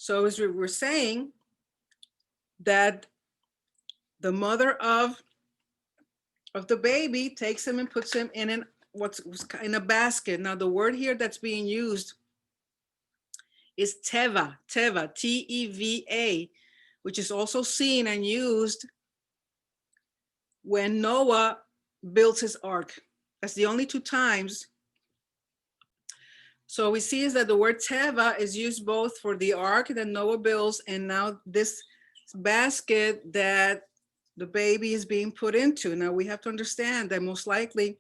So as we were saying that the mother of the baby takes him and puts him in in a basket. Now the word here that's being used is teva, T-E-V-A, which is also seen and used when Noah built his ark. That's the only two times. So we see is that the word teva is used both for the ark that Noah builds, and now this basket that the baby is being put into. Now we have to understand that most likely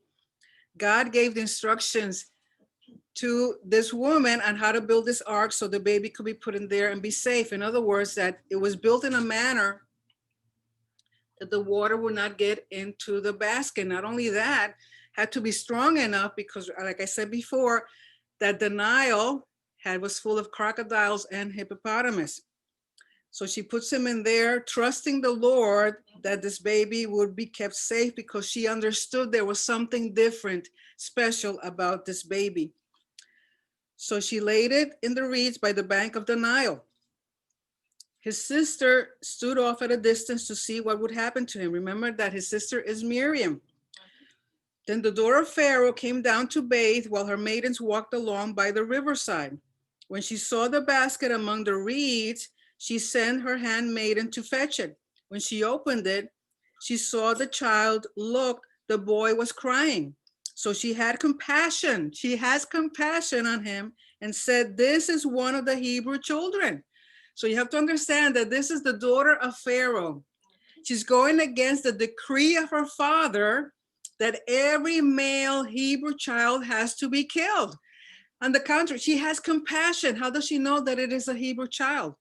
God gave the instructions to this woman on how to build this ark so the baby could be put in there and be safe. In other words, that it was built in a manner that the water would not get into the basket. Not only that, had to be strong enough because, like I said before, that the Nile was full of crocodiles and hippopotamus. So she puts him in there, trusting the Lord that this baby would be kept safe because she understood there was something different, special about this baby. So she laid it in the reeds by the bank of the Nile. His sister stood off at a distance to see what would happen to him. Remember that his sister is Miriam. Then the daughter of Pharaoh came down to bathe while her maidens walked along by the riverside. When she saw the basket among the reeds, she sent her handmaiden to fetch it. When she opened it, she saw the child. Look, the boy was crying. So she had compassion. She has compassion on him and said, this is one of the Hebrew children. So you have to understand that this is the daughter of Pharaoh. She's going against the decree of her father that every male Hebrew child has to be killed. On the contrary, she has compassion. How does she know that it is a Hebrew child?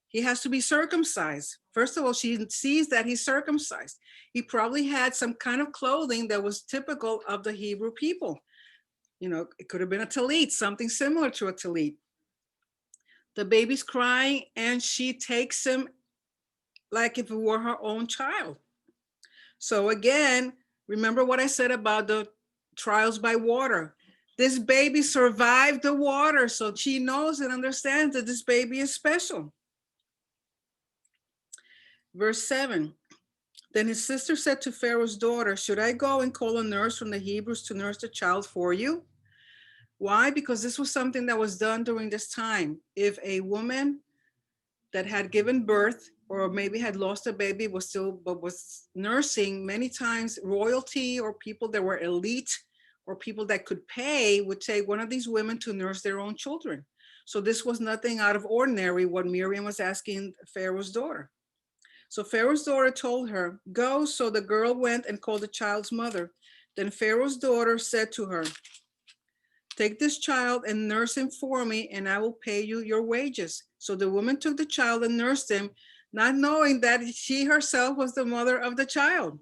He has to be circumcised. First of all, she sees that he's circumcised. He probably had some kind of clothing that was typical of the Hebrew people. You know, it could have been a talit, something similar to a talit. The baby's crying and she takes him like if it were her own child. So again, remember what I said about the trials by water. This baby survived the water, so she knows and understands that this baby is special. Verse 7, then his sister said to Pharaoh's daughter, should I go and call a nurse from the Hebrews to nurse the child for you? Why? Because this was something that was done during this time. If a woman that had given birth or maybe had lost a baby was nursing, many times royalty or people that were elite or people that could pay would take one of these women to nurse their own children. So this was nothing out of ordinary what Miriam was asking Pharaoh's daughter. So Pharaoh's daughter told her, go. So the girl went and called the child's mother. Then Pharaoh's daughter said to her, take this child and nurse him for me, and I will pay you your wages. So the woman took the child and nursed him, not knowing that she herself was the mother of the child.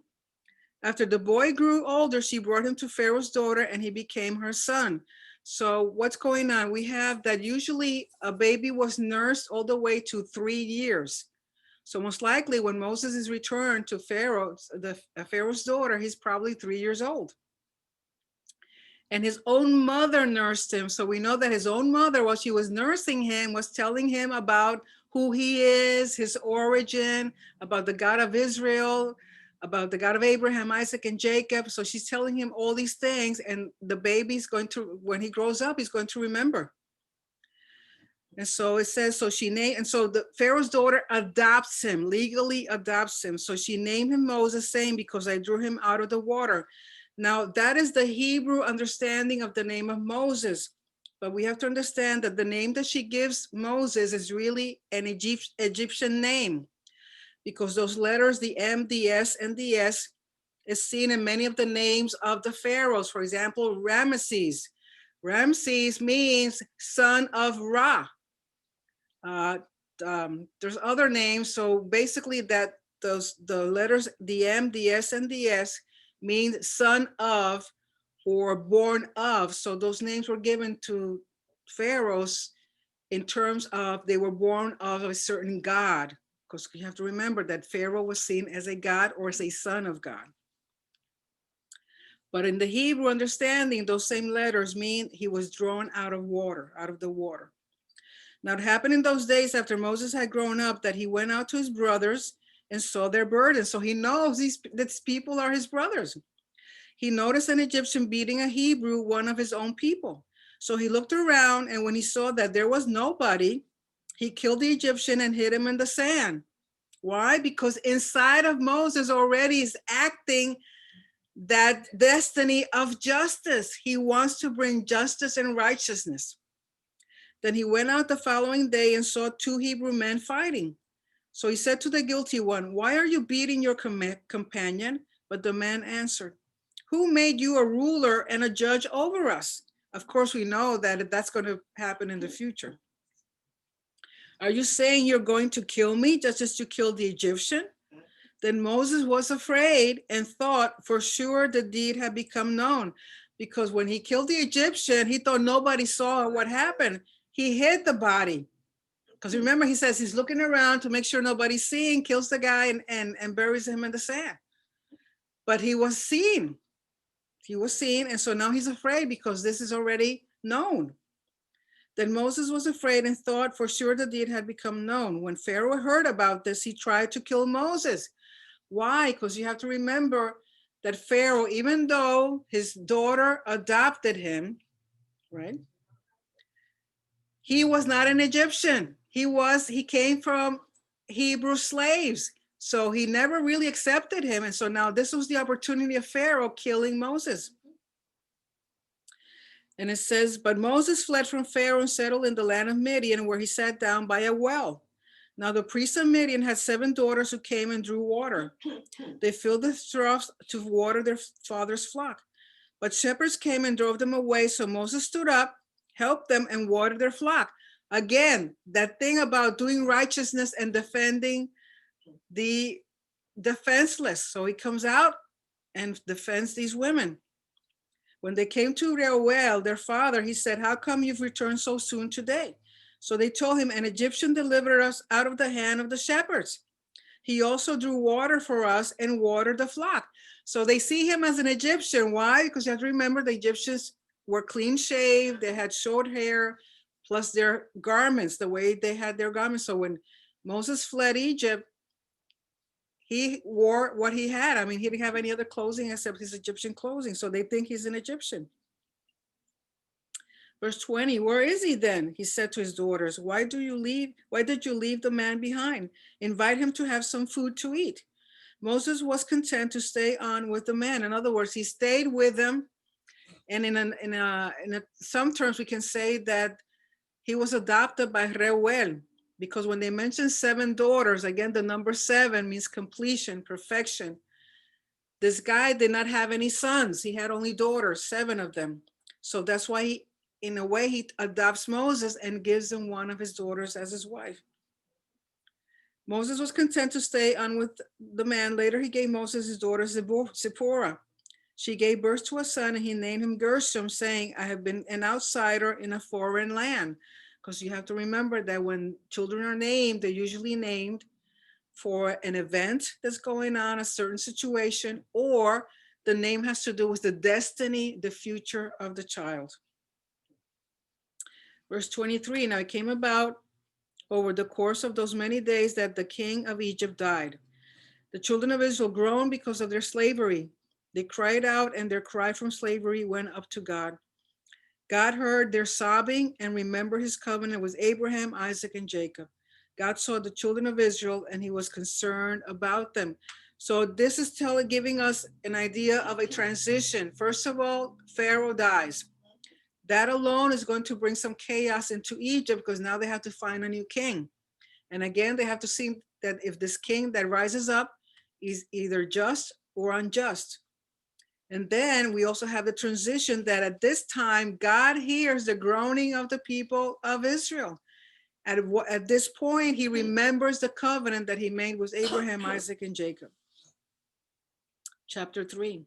After the boy grew older, she brought him to Pharaoh's daughter, and he became her son. So what's going on? We have that usually a baby was nursed all the way to 3 years. So most likely when Moses is returned to Pharaoh, Pharaoh's daughter, he's probably 3 years old. And his own mother nursed him. So we know that his own mother, while she was nursing him, was telling him about who he is, his origin, about the God of Israel, about the God of Abraham, Isaac, and Jacob. So she's telling him all these things, and the baby's going to, when he grows up, he's going to remember. And so it says, so she named, and so the Pharaoh's daughter adopts him, legally adopts him. So she named him Moses, saying, because I drew him out of the water. Now that is the Hebrew understanding of the name of Moses. But we have to understand that the name that she gives Moses is really an Egyptian name, because those letters, the M, the S, and the S, is seen in many of the names of the pharaohs. For example, Ramesses. Ramses means son of Ra. There's other names. So basically that the letters, the M, the S, and the S means son of or born of. So those names were given to pharaohs in terms of they were born of a certain god, because you have to remember that Pharaoh was seen as a god or as a son of God. But in the Hebrew understanding, those same letters mean he was drawn out of water, out of the water. Now it happened in those days after Moses had grown up that he went out to his brothers and saw their burden. So he knows these people are his brothers. He noticed an Egyptian beating a Hebrew, one of his own people. So he looked around, and when he saw that there was nobody, he killed the Egyptian and hid him in the sand. Why? Because inside of Moses already is acting that destiny of justice. He wants to bring justice and righteousness. Then he went out the following day and saw two Hebrew men fighting. So he said to the guilty one, "Why are you beating your companion?" But the man answered, "Who made you a ruler and a judge over us?" Of course, we know that that's going to happen in the future. "Are you saying you're going to kill me just as you killed the Egyptian?" Then Moses was afraid and thought for sure the deed had become known, because when he killed the Egyptian, he thought nobody saw what happened. He hid the body. Because remember, he says he's looking around to make sure nobody's seeing, kills the guy and buries him in the sand. But he was seen. He was seen. And so now he's afraid because this is already known. Then Moses was afraid and thought for sure the deed had become known. When Pharaoh heard about this, he tried to kill Moses. Why? Because you have to remember that Pharaoh, even though his daughter adopted him, right? He was not an Egyptian. He came from Hebrew slaves. So he never really accepted him. And so now this was the opportunity of Pharaoh killing Moses. And it says, but Moses fled from Pharaoh and settled in the land of Midian, where he sat down by a well. Now the priests of Midian had 7 daughters who came and drew water. They filled the troughs to water their father's flock. But shepherds came and drove them away. So Moses stood up, helped them, and watered their flock. Again, that thing about doing righteousness and defending the defenseless. So he comes out and defends these women. When they came to Reuel, their father, he said, "How come you've returned so soon today?" So they told him, "An Egyptian delivered us out of the hand of the shepherds. He also drew water for us and watered the flock." So they see him as an Egyptian. Why? Because you have to remember the Egyptians were clean shaved, they had short hair, plus their garments, the way they had their garments. So when Moses fled Egypt, he wore what he had. I mean, he didn't have any other clothing except his Egyptian clothing. So they think he's an Egyptian. Verse 20, "Where is he then?" He said to his daughters. Why did you leave the man behind? Invite him to have some food to eat." Moses was content to stay on with the man. In other words, he stayed with them. And in some terms, we can say that he was adopted by Reuel, because when they mention 7 daughters, again, the number 7 means completion, perfection. This guy did not have any sons. He had only daughters, 7 of them. So that's why in a way, he adopts Moses and gives him one of his daughters as his wife. Moses was content to stay on with the man. Later, he gave Moses his daughter Zipporah. She gave birth to a son, and he named him Gershom, saying, "I have been an outsider in a foreign land." Because you have to remember that when children are named, they're usually named for an event that's going on, a certain situation, or the name has to do with the destiny, the future of the child. Verse 23, "Now it came about over the course of those many days that the king of Egypt died. The children of Israel groaned because of their slavery. They cried out, and their cry from slavery went up to God. God heard their sobbing and remembered his covenant with Abraham, Isaac, and Jacob. God saw the children of Israel, and he was concerned about them." So this is giving us an idea of a transition. First of all, Pharaoh dies. That alone is going to bring some chaos into Egypt, because now they have to find a new king. And again, they have to see that if this king that rises up is either just or unjust. And then we also have the transition that at this time, God hears the groaning of the people of Israel. At this point, he remembers the covenant that he made with Abraham, Isaac, and Jacob. Chapter 3.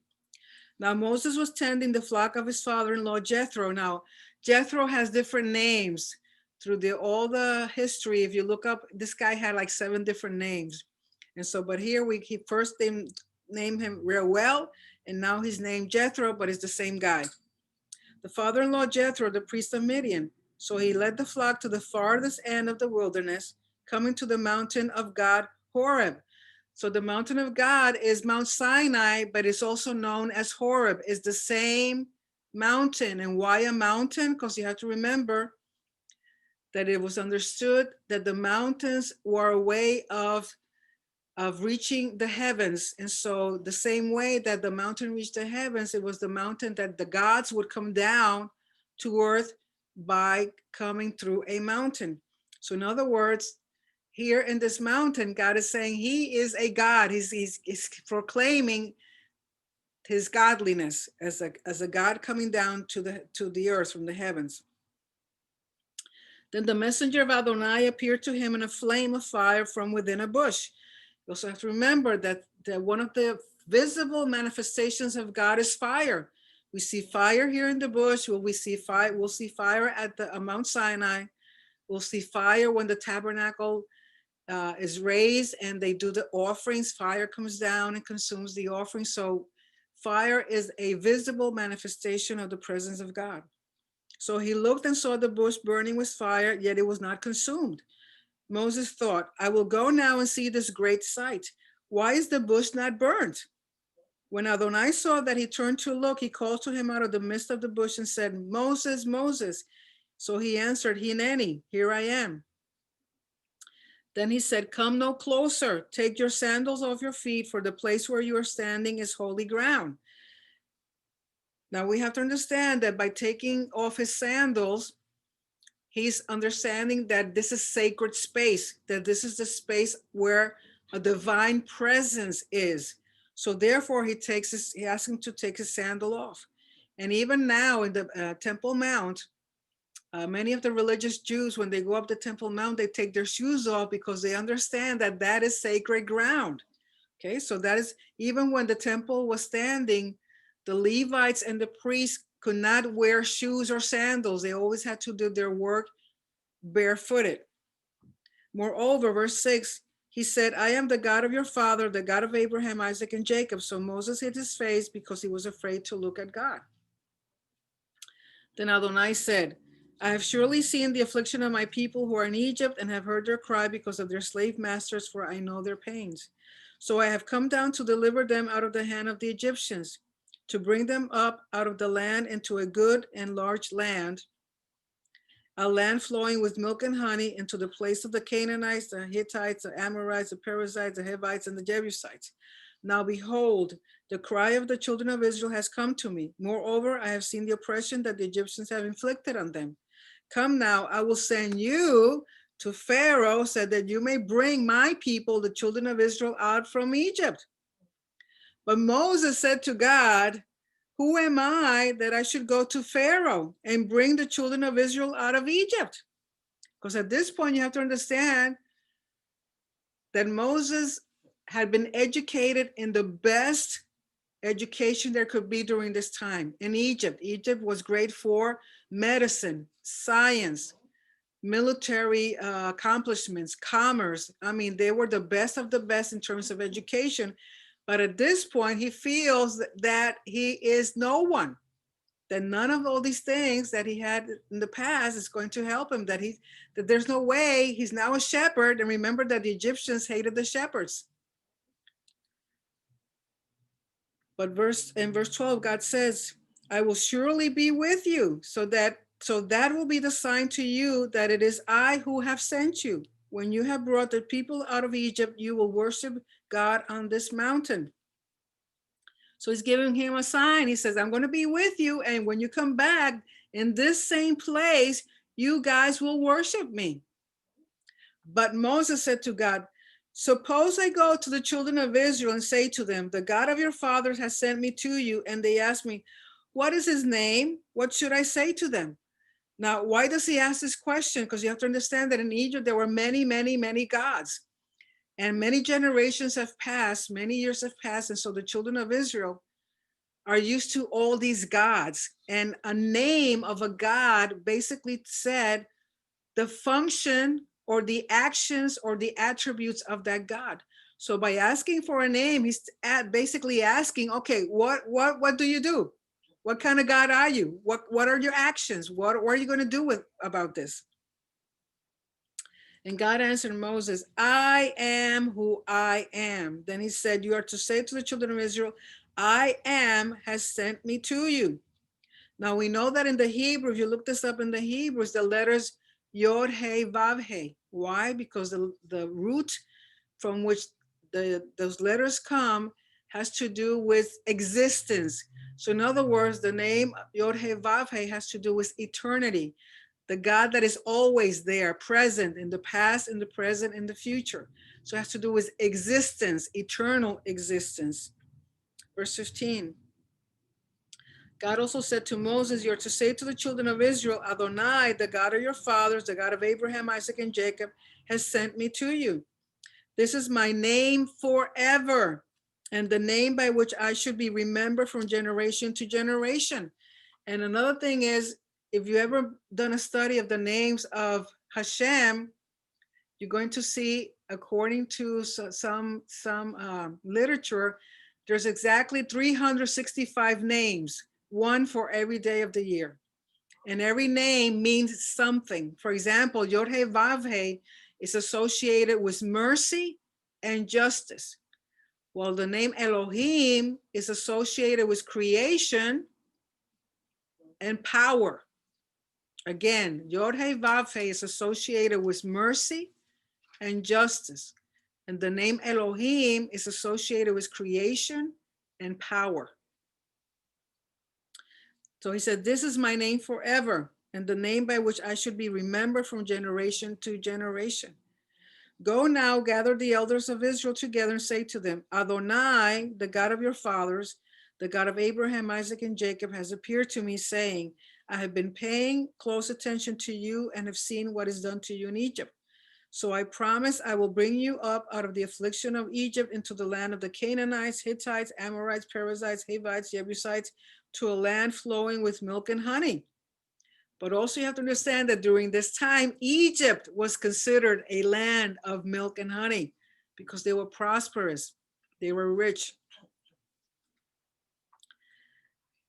Now Moses was tending the flock of his father-in-law Jethro. Now Jethro has different names through all the history. If you look up, this guy had like 7 different names. And so, but here he first named him Reuel, and now he's named Jethro, but it's the same guy. The father-in-law Jethro, the priest of Midian. So he led the flock to the farthest end of the wilderness, coming to the mountain of God, Horeb. So the mountain of God is Mount Sinai, but it's also known as Horeb. It's the same mountain. And why a mountain? Because you have to remember that it was understood that the mountains were a way of reaching the heavens. And so the same way that the mountain reached the heavens, it was the mountain that the gods would come down to earth by coming through a mountain. So in other words, here in this mountain, God is saying he is a God. He's proclaiming his godliness as a God coming down to the earth from the heavens. Then the messenger of Adonai appeared to him in a flame of fire from within a bush. You also have to remember that one of the visible manifestations of God is fire. We see fire here in the bush. We'll see fire at the Mount Sinai. We'll see fire when the tabernacle is raised and they do the offerings. Fire comes down and consumes the offering. So fire is a visible manifestation of the presence of God. So he looked and saw the bush burning with fire, yet it was not consumed. Moses thought, I will go now and see this great sight. Why is the bush not burnt? When Adonai saw that he turned to look, he called to him out of the midst of the bush and said, Moses, Moses. So he answered, Hineni, here I am. Then he said, come no closer. Take your sandals off your feet, for the place where you are standing is holy ground. Now we have to understand that by taking off his sandals, he's understanding that this is sacred space, that this is the space where a divine presence is. So therefore he asks him to take his sandal off. And even now in the Temple Mount, many of the religious Jews, when they go up the Temple Mount, they take their shoes off because they understand that that is sacred ground. Okay, so that is, even when the temple was standing, the Levites and the priests could not wear shoes or sandals. They always had to do their work barefooted. Moreover, verse 6, he said, I am the God of your father, the God of Abraham, Isaac, and Jacob. So Moses hid his face because he was afraid to look at God. Then Adonai said, I have surely seen the affliction of my people who are in Egypt and have heard their cry because of their slave masters, for I know their pains. So I have come down to deliver them out of the hand of the Egyptians, to bring them up out of the land into a good and large land, a land flowing with milk and honey, into the place of the Canaanites, the Hittites, the Amorites, the Perizzites, the Hivites, and the Jebusites. Now behold, the cry of the children of Israel has come to me. Moreover, I have seen the oppression that the Egyptians have inflicted on them. Come now, I will send you to Pharaoh, so that you may bring my people, the children of Israel, out from Egypt. But Moses said to God, who am I that I should go to Pharaoh and bring the children of Israel out of Egypt? Because at this point, you have to understand that Moses had been educated in the best education there could be during this time in Egypt. Egypt was great for medicine, science, military accomplishments, commerce. I mean, they were the best of the best in terms of education. But at this point, he feels that he is no one, that none of all these things that he had in the past is going to help him, that there's no way. He's now a shepherd. And remember that the Egyptians hated the shepherds. But in verse 12, God says, I will surely be with you, so that will be the sign to you that it is I who have sent you. When you have brought the people out of Egypt, you will worship God on this mountain. So he's giving him a sign. He says, I'm going to be with you. And when you come back in this same place, you guys will worship me. But Moses said to God, suppose I go to the children of Israel and say to them, the God of your fathers has sent me to you. And they ask me, what is his name? What should I say to them? Now, why does he ask this question? Because you have to understand that in Egypt, there were many, many, many gods. And many generations have passed, many years have passed. And so the children of Israel are used to all these gods. And a name of a god basically said the function or the actions or the attributes of that God. So by asking for a name, he's basically asking, okay, what do you do? What kind of God are you? What are your actions? What are you going to do about this? And God answered Moses, I am who I am. Then he said, you are to say to the children of Israel, I am has sent me to you. Now we know that in the Hebrew, if you look this up in the Hebrews, the letters Yod, He, Vav, He. Why? Because the root from which those letters come has to do with existence. So in other words, the name Yod, He, Vav, He has to do with eternity. The God that is always there, present in the past, in the present, in the future. So it has to do with existence, eternal existence. Verse 15. God also said to Moses, you're to say to the children of Israel, Adonai, the God of your fathers, the God of Abraham, Isaac, and Jacob, has sent me to you. This is my name forever, and the name by which I should be remembered from generation to generation. And another thing is, if you ever done a study of the names of Hashem, you're going to see, according to some literature, there's exactly 365 names, one for every day of the year. And every name means something. For example, Yod He Vav He is associated with mercy and justice, while the name Elohim is associated with creation and power. Again, Yod He Vav He is associated with mercy and justice. And the name Elohim is associated with creation and power. So he said, this is my name forever, and the name by which I should be remembered from generation to generation. Go now, gather the elders of Israel together and say to them, Adonai, the God of your fathers, the God of Abraham, Isaac, and Jacob, has appeared to me, saying, I have been paying close attention to you and have seen what is done to you in Egypt. So I promise I will bring you up out of the affliction of Egypt into the land of the Canaanites, Hittites, Amorites, Perizzites, Hivites, Jebusites, to a land flowing with milk and honey. But also you have to understand that during this time, Egypt was considered a land of milk and honey because they were prosperous. They were rich.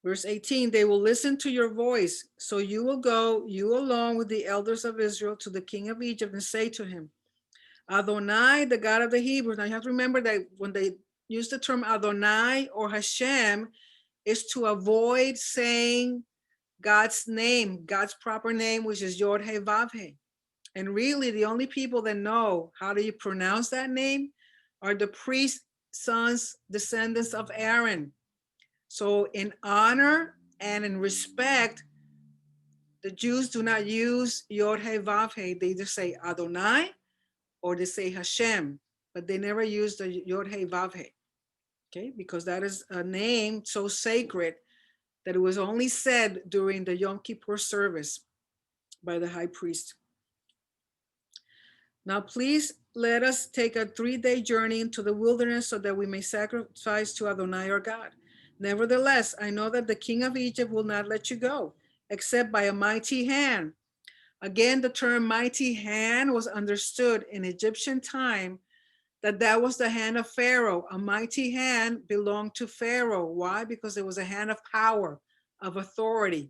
Verse 18, they will listen to your voice. So you will go, you along with the elders of Israel, to the king of Egypt and say to him, Adonai, the God of the Hebrews. Now you have to remember that when they use the term Adonai or Hashem, is to avoid saying God's name, God's proper name, which is Yod He Vav He. And really the only people that know how do you pronounce that name are the priest's sons, descendants of Aaron. So in honor and in respect, the Jews do not use Yod He Vav He. They just say Adonai or they say Hashem, but they never use the Yod He Vav He. Okay, because that is a name so sacred that it was only said during the Yom Kippur service by the high priest. Now, please let us take a 3-day journey into the wilderness so that we may sacrifice to Adonai our God. Nevertheless, I know that the king of Egypt will not let you go, except by a mighty hand. Again, the term mighty hand was understood in Egyptian time that was the hand of Pharaoh. A mighty hand belonged to Pharaoh. Why? Because it was a hand of power, of authority.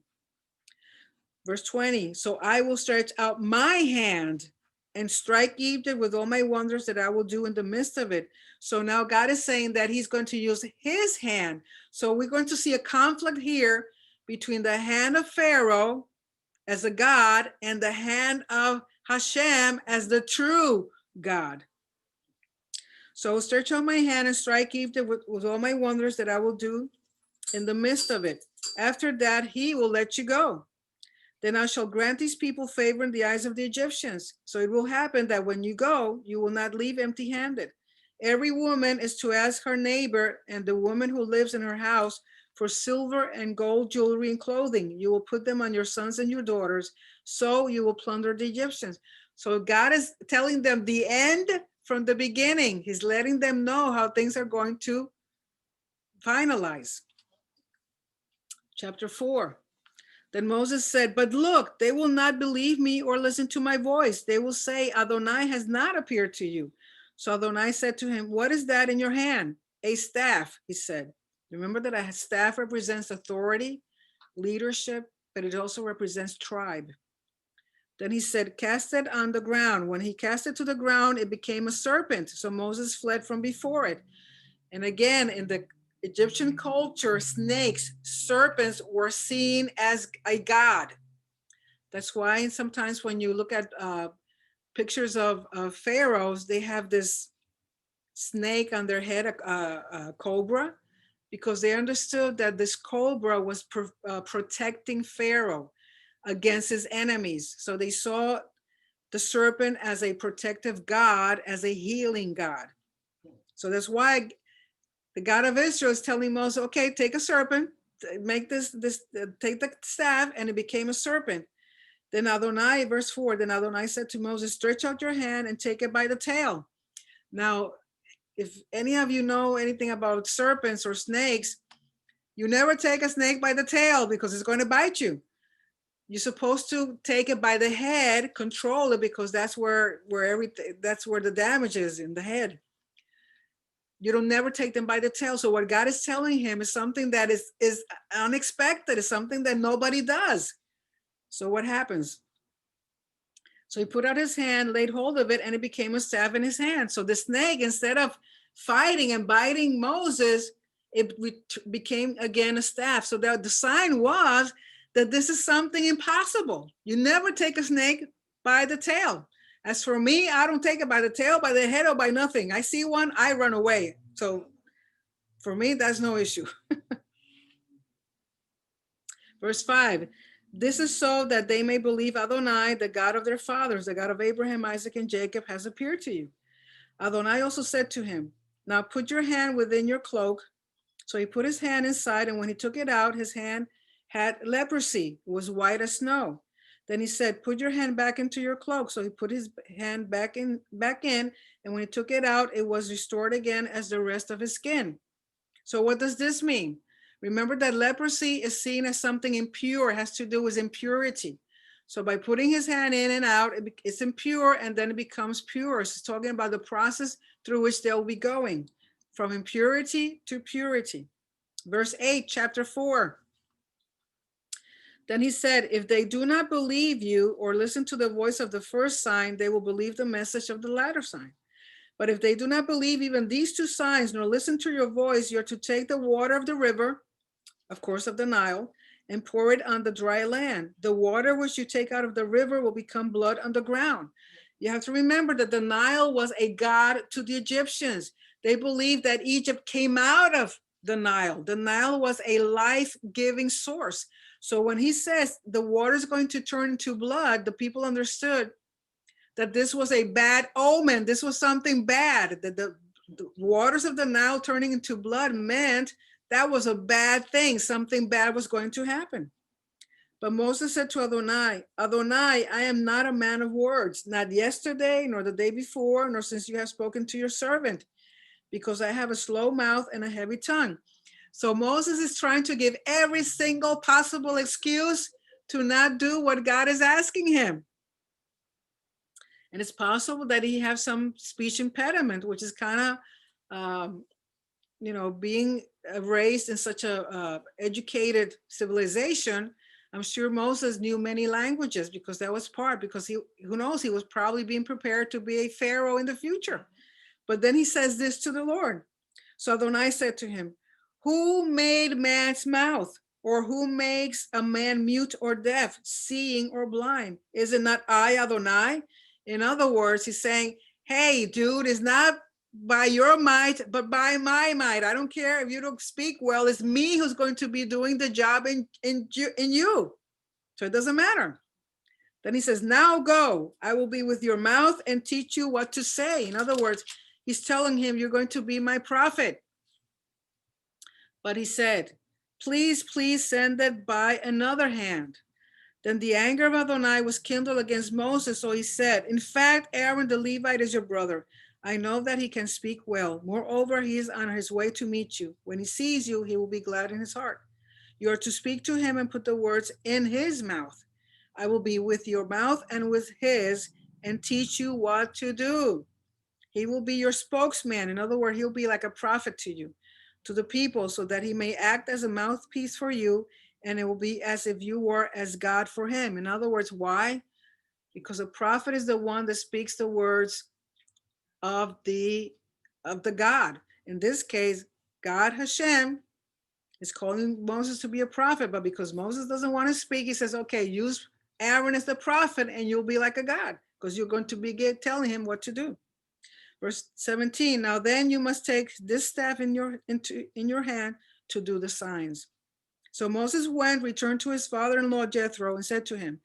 Verse 20, so I will stretch out my hand and strike Egypt with all my wonders that I will do in the midst of it. So now God is saying that he's going to use his hand. So we're going to see a conflict here between the hand of Pharaoh as a God and the hand of Hashem as the true God. So stretch out my hand and strike Egypt with all my wonders that I will do in the midst of it. After that, he will let you go. Then I shall grant these people favor in the eyes of the Egyptians. So it will happen that when you go, you will not leave empty-handed. Every woman is to ask her neighbor and the woman who lives in her house for silver and gold jewelry and clothing. You will put them on your sons and your daughters, so you will plunder the Egyptians. So God is telling them the end from the beginning. He's letting them know how things are going to finalize. Chapter 4. Then Moses said, but look, they will not believe me or listen to my voice. They will say, Adonai has not appeared to you. So Adonai said to him, what is that in your hand? A staff, he said. Remember that a staff represents authority, leadership, but it also represents tribe. Then he said, cast it on the ground. When he cast it to the ground, it became a serpent. So Moses fled from before it. And again, in the Egyptian culture, snakes, serpents were seen as a god. That's why sometimes when you look at pictures of pharaohs, they have this snake on their head, a cobra, because they understood that this cobra was protecting Pharaoh against his enemies. So they saw the serpent as a protective god, as a healing god. So that's why the God of Israel is telling Moses, okay, take a serpent, make take the staff, and it became a serpent. Then Adonai, verse 4, then Adonai said to Moses, stretch out your hand and take it by the tail. Now, if any of you know anything about serpents or snakes, you never take a snake by the tail because it's going to bite you. You're supposed to take it by the head, control it, because that's where everything, that's where the damage is, in the head. You don't never take them by the tail. So what God is telling him is something that is unexpected, is something that nobody does. So what happens? So he put out his hand, laid hold of it, and it became a staff in his hand. So the snake, instead of fighting and biting Moses, it became again a staff. So that the sign was that this is something impossible. You never take a snake by the tail. As for me, I don't take it by the tail, by the head, or by nothing. I see one, I run away. So for me, that's no issue. Verse 5, this is so that they may believe Adonai, the God of their fathers, the God of Abraham, Isaac, and Jacob, has appeared to you. Adonai also said to him, now put your hand within your cloak. So he put his hand inside, and when he took it out, his hand had leprosy. It was white as snow. Then he said, put your hand back into your cloak. So he put his hand back in, and when he took it out, it was restored again as the rest of his skin. So what does this mean? Remember that leprosy is seen as something impure, it has to do with impurity. So by putting his hand in and out, it's impure, and then it becomes pure. So it's talking about the process through which they'll be going from impurity to purity. Verse 8, chapter 4. Then he said, if they do not believe you or listen to the voice of the first sign, they will believe the message of the latter sign. But if they do not believe even these two signs, nor listen to your voice, you're to take the water of the river, of course, of the Nile, and pour it on the dry land. The water which you take out of the river will become blood on the ground. You have to remember that the Nile was a god to the Egyptians. They believed that Egypt came out of the Nile. The Nile was a life-giving source. So when he says the water is going to turn into blood, the people understood that this was a bad omen. This was something bad. That the waters of the Nile turning into blood meant that was a bad thing. Something bad was going to happen. But Moses said to Adonai, Adonai, I am not a man of words, not yesterday, nor the day before, nor since you have spoken to your servant, because I have a slow mouth and a heavy tongue. So Moses is trying to give every single possible excuse to not do what God is asking him. And it's possible that he has some speech impediment, which is kind of, being raised in such a educated civilization. I'm sure Moses knew many languages because that was part, because who knows, he was probably being prepared to be a pharaoh in the future. But then he says this to the Lord. So Adonai said to him, who made man's mouth? Or who makes a man mute or deaf, seeing or blind? Is it not I, Adonai? In other words, he's saying, hey, dude, it's not by your might, but by my might. I don't care if you don't speak well. It's me who's going to be doing the job in you. So it doesn't matter. Then he says, now go. I will be with your mouth and teach you what to say. In other words, he's telling him, you're going to be my prophet. But he said, please send it by another hand. Then the anger of Adonai was kindled against Moses. So he said, in fact, Aaron the Levite is your brother. I know that he can speak well. Moreover, he is on his way to meet you. When he sees you, he will be glad in his heart. You are to speak to him and put the words in his mouth. I will be with your mouth and with his and teach you what to do. He will be your spokesman. In other words, he'll be like a prophet to you, to the people, so that he may act as a mouthpiece for you and it will be as if you were as God for him. In other words, why? Because a prophet is the one that speaks the words of the God. In this case, God Hashem is calling Moses to be a prophet, but because Moses doesn't want to speak, he says, okay, use Aaron as the prophet and you'll be like a God, because you're going to be telling him what to do. Verse 17, now then you must take this staff in your hand to do the signs. So Moses returned to his father-in-law Jethro, and said to him,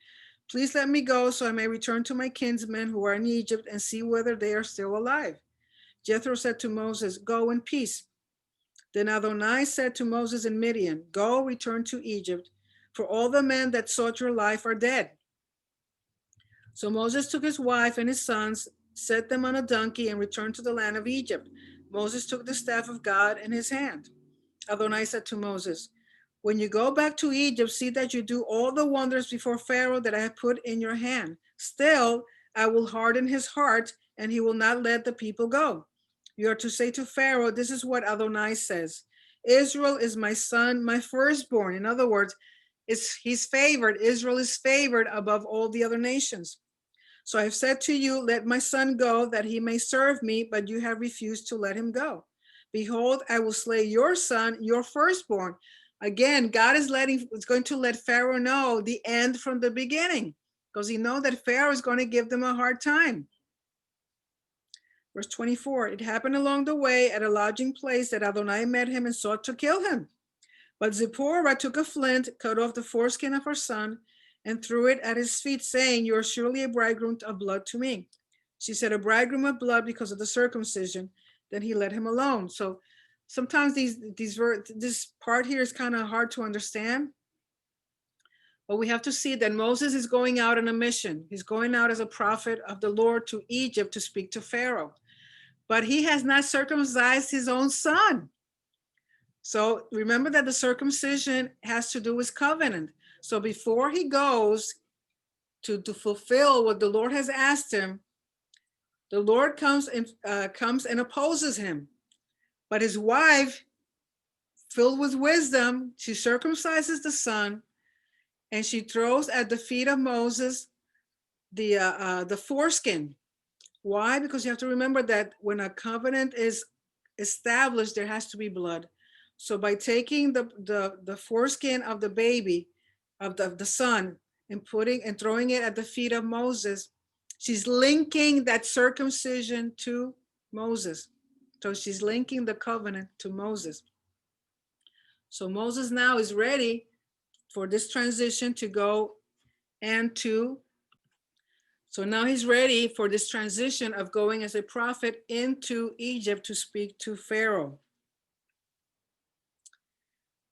please let me go so I may return to my kinsmen who are in Egypt and see whether they are still alive. Jethro said to Moses, go in peace. Then Adonai said to Moses in Midian, go, return to Egypt, for all the men that sought your life are dead. So Moses took his wife and his sons, set them on a donkey, and returned to the land of Egypt. Moses took the staff of God in his hand. Adonai said to Moses, when you go back to Egypt, see that you do all the wonders before Pharaoh that I have put in your hand. Still, I will harden his heart, and he will not let the people go. You are to say to Pharaoh, this is what Adonai says. Israel is my son, my firstborn. In other words, he's favored. Israel is favored above all the other nations. So I have said to you, let my son go that he may serve me, but you have refused to let him go. Behold, I will slay your son, your firstborn. Again, God is going to let Pharaoh know the end from the beginning, because he knows that Pharaoh is going to give them a hard time. Verse 24, it happened along the way at a lodging place that Adonai met him and sought to kill him. But Zipporah took a flint, cut off the foreskin of her son, and threw it at his feet, saying, you are surely a bridegroom of blood to me. She said, a bridegroom of blood because of the circumcision. Then he let him alone. So sometimes this part here is kind of hard to understand. But we have to see that Moses is going out on a mission. He's going out as a prophet of the Lord to Egypt to speak to Pharaoh. But he has not circumcised his own son. So remember that the circumcision has to do with covenant. So before he goes to fulfill what the Lord has asked him, the Lord comes and opposes him. But his wife, filled with wisdom, she circumcises the son, and she throws at the feet of Moses the foreskin. Why? Because you have to remember that when a covenant is established, there has to be blood. So by taking the foreskin of the baby, of the son, and throwing it at the feet of Moses, she's linking that circumcision to Moses. So she's linking the covenant to Moses. So Moses now is ready for this transition to go so now he's ready for this transition of going as a prophet into Egypt to speak to Pharaoh.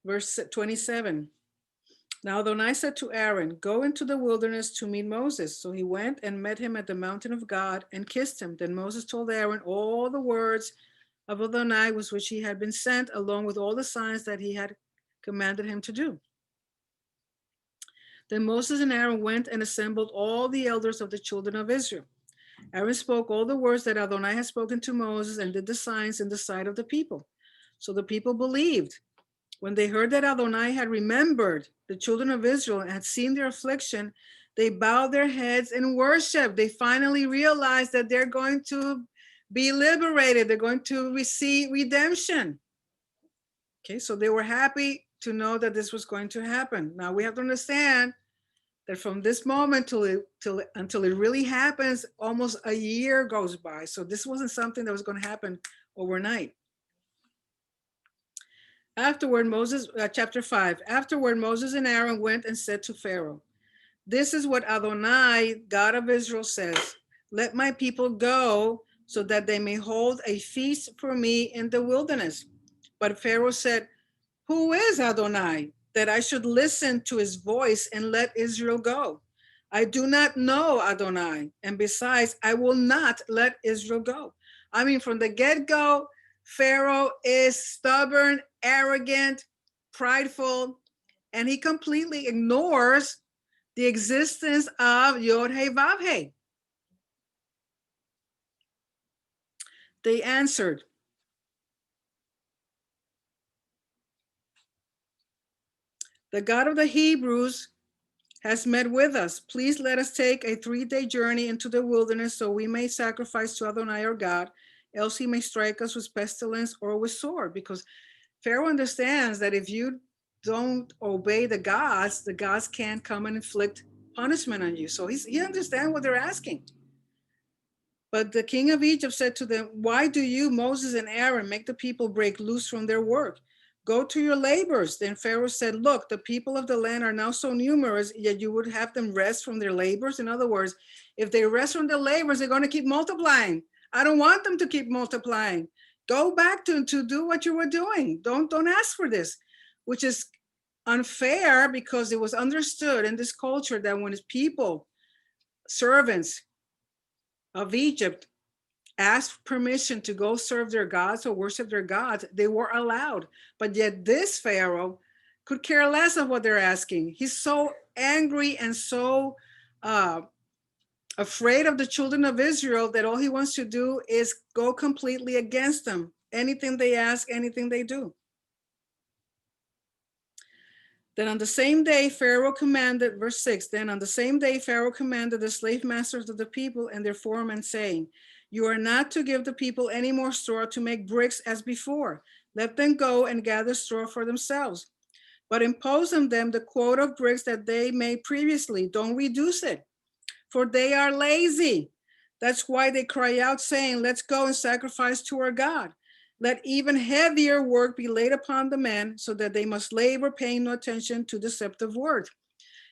Verse 27. Now Adonai said to Aaron, go into the wilderness to meet Moses. So he went and met him at the mountain of God and kissed him. Then Moses told Aaron all the words of Adonai with which he had been sent, along with all the signs that he had commanded him to do. Then Moses and Aaron went and assembled all the elders of the children of Israel. Aaron spoke all the words that Adonai had spoken to Moses and did the signs in the sight of the people. So the people believed. When they heard that Adonai had remembered the children of Israel and had seen their affliction, they bowed their heads and worshiped. They finally realized that they're going to be liberated. They're going to receive redemption. Okay, so they were happy to know that this was going to happen. Now we have to understand that from this moment until it really happens, almost a year goes by. So this wasn't something that was going to happen overnight. Afterward, chapter 5, afterward, Moses and Aaron went and said to Pharaoh, this is what Adonai, God of Israel, says, let my people go so that they may hold a feast for me in the wilderness. But Pharaoh said, who is Adonai, that I should listen to his voice and let Israel go? I do not know Adonai, and besides, I will not let Israel go. I mean, from the get-go, Pharaoh is stubborn, arrogant, prideful, and he completely ignores the existence of Yod-Heh Vav-Heh. They answered, The God of the Hebrews has met with us. Please let us take a 3-day journey into the wilderness so we may sacrifice to Adonai our God, else he may strike us with pestilence or with sword. Because Pharaoh understands that if you don't obey the gods can't come and inflict punishment on you. So he understands what they're asking. But the king of Egypt said to them, why do you, Moses and Aaron, make the people break loose from their work? Go to your labors. Then Pharaoh said, look, the people of the land are now so numerous, yet you would have them rest from their labors. In other words, if they rest from their labors, they're going to keep multiplying. I don't want them to keep multiplying. Go back to do what you were doing. Don't ask for this, which is unfair because it was understood in this culture that when his people, servants of Egypt, asked permission to go serve their gods or worship their gods, they were allowed. But yet this Pharaoh could care less of what they're asking. He's so angry and so afraid of the children of Israel that all he wants to do is go completely against them. Anything they ask, anything they do. Then on the same day, Pharaoh commanded, verse 6, then on the same day, Pharaoh commanded the slave masters of the people and their foremen, saying, you are not to give the people any more straw to make bricks as before. Let them go and gather straw for themselves. But impose on them the quota of bricks that they made previously. Don't reduce it, for they are lazy. That's why they cry out, saying, let's go and sacrifice to our God. Let even heavier work be laid upon the men, so that they must labor, paying no attention to deceptive words.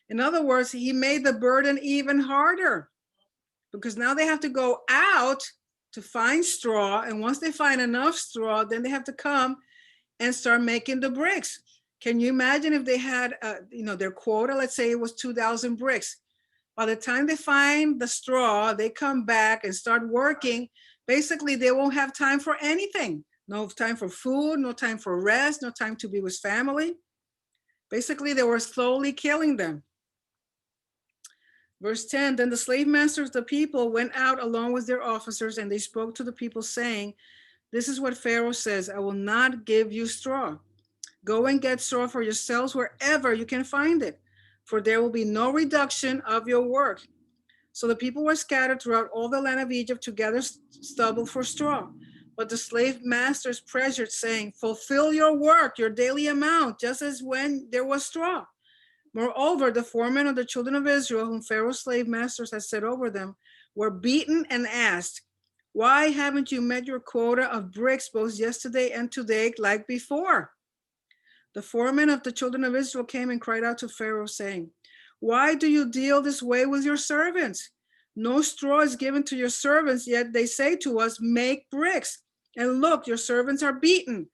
In other words, he made the burden even harder, because now they have to go out to find straw. And once they find enough straw, then they have to come and start making the bricks. Can you imagine if they had, their quota, let's say it was 2,000 bricks. By the time they find the straw, they come back and start working. Basically, they won't have time for anything. No time for food, no time for rest, no time to be with family. Basically, they were slowly killing them. Verse 10, then the slave masters of the people went out along with their officers, and they spoke to the people, saying, this is what Pharaoh says, I will not give you straw. Go and get straw for yourselves wherever you can find it, for there will be no reduction of your work. So the people were scattered throughout all the land of Egypt to gather stubble for straw. But the slave masters pressured, saying, fulfill your work, your daily amount, just as when there was straw. Moreover, the foremen of the children of Israel, whom Pharaoh's slave masters had set over them, were beaten and asked, why haven't you met your quota of bricks both yesterday and today like before? The foremen of the children of Israel came and cried out to Pharaoh, saying, why do you deal this way with your servants? No straw is given to your servants, yet they say to us, make bricks. And look, your servants are beaten,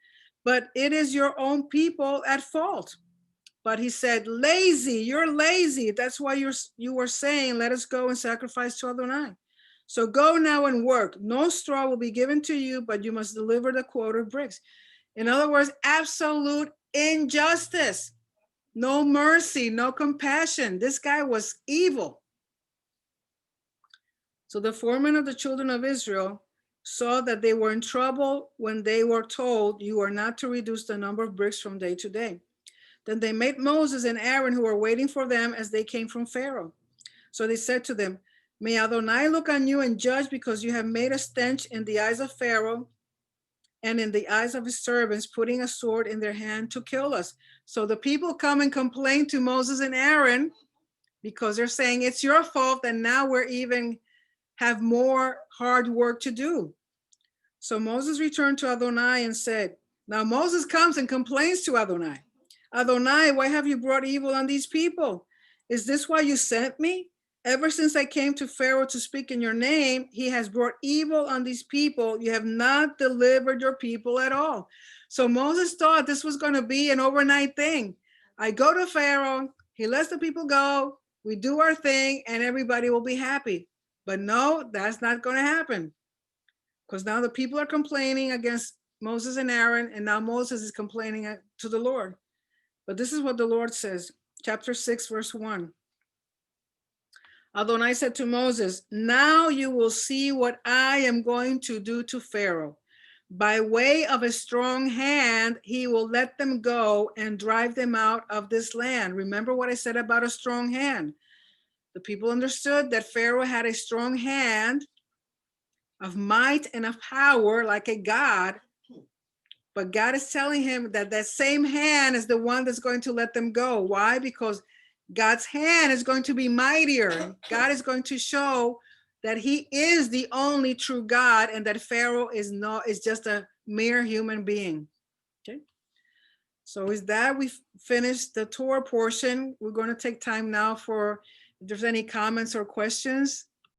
but it is your own people at fault. But he said, lazy, you're lazy. That's why you were saying, let us go and sacrifice to Adonai. So go now and work. No straw will be given to you, but you must deliver the quota of bricks. In other words, absolute injustice, no mercy, no compassion. This guy was evil. So the foreman of the children of Israel saw that they were in trouble when they were told, you are not to reduce the number of bricks from day to day. Then they made Moses and Aaron, who were waiting for them as they came from Pharaoh. So they said to them, may Adonai look on you and judge, because you have made a stench in the eyes of Pharaoh and in the eyes of his servants, putting a sword in their hand to kill us. So the people come and complain to Moses and Aaron, because they're saying it's your fault, and now we're even have more hard work to do. So Moses returned to Adonai and said, now Moses comes and complains to Adonai. Adonai, why have you brought evil on these people? Is this why you sent me? Ever since I came to Pharaoh to speak in your name, he has brought evil on these people. You have not delivered your people at all. So Moses thought this was going to be an overnight thing. I go to Pharaoh, he lets the people go, we do our thing, and everybody will be happy. But no, that's not going to happen. Because now the people are complaining against Moses and Aaron, and now Moses is complaining to the Lord. But this is what the Lord says, chapter 6, verse 1. Adonai said to Moses, now you will see what I am going to do to Pharaoh. by way of a strong hand, he will let them go and drive them out of this land. Remember what I said about a strong hand. The people understood that Pharaoh had a strong hand of might and of power like a god, but God is telling him that that same hand is the one that's going to let them go. Why? Because God's hand is going to be mightier. God is going to show that he is the only true God and that Pharaoh is just a mere human being. Okay. So with that, we've finished the Torah portion. We're going to take time now for if there's any comments or questions.